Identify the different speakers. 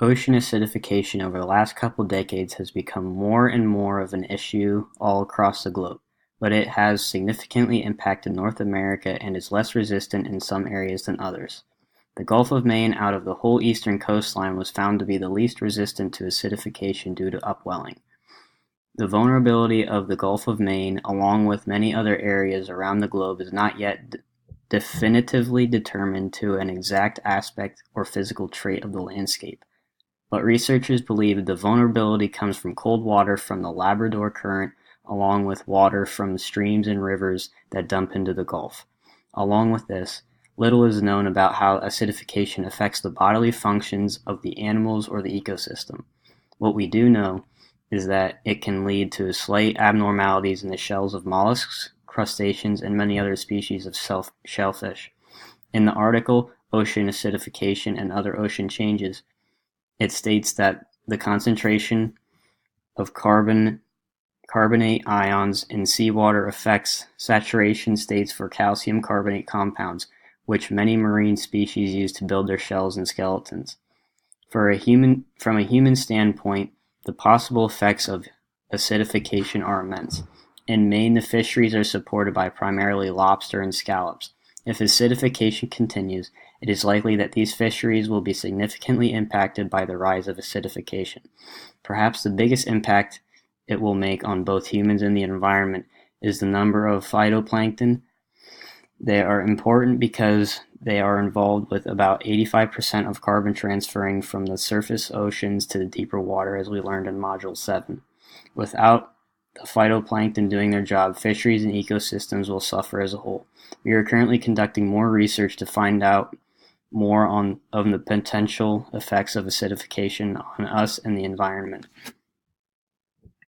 Speaker 1: Ocean acidification over the last couple decades has become more and more of an issue all across the globe, but it has significantly impacted North America and is less resistant in some areas than others. The Gulf of Maine out of the whole eastern coastline was found to be the least resistant to acidification due to upwelling. The vulnerability of the Gulf of Maine, along with many other areas around the globe, is not yet definitively determined to an exact aspect or physical trait of the landscape. But researchers believe the vulnerability comes from cold water from the Labrador Current along with water from the streams and rivers that dump into the Gulf. Along with this, little is known about how acidification affects the bodily functions of the animals or the ecosystem. What we do know is that it can lead to slight abnormalities in the shells of mollusks, crustaceans, and many other species of shellfish. In the article, Ocean Acidification and Other Ocean Changes, it states that the concentration of carbonate ions in seawater affects saturation states for calcium carbonate compounds, which many marine species use to build their shells and skeletons. From a human standpoint, the possible effects of acidification are immense. In Maine, the fisheries are supported by primarily lobster and scallops. If acidification continues, it is likely that these fisheries will be significantly impacted by the rise of acidification. Perhaps the biggest impact it will make on both humans and the environment is the number of phytoplankton. They are important because they are involved with about 85% of carbon transferring from the surface oceans to the deeper water, as we learned in Module 7. Without the phytoplankton doing their job, fisheries and ecosystems will suffer as a whole. We are currently conducting more research to find out more on the potential effects of acidification on us and the environment.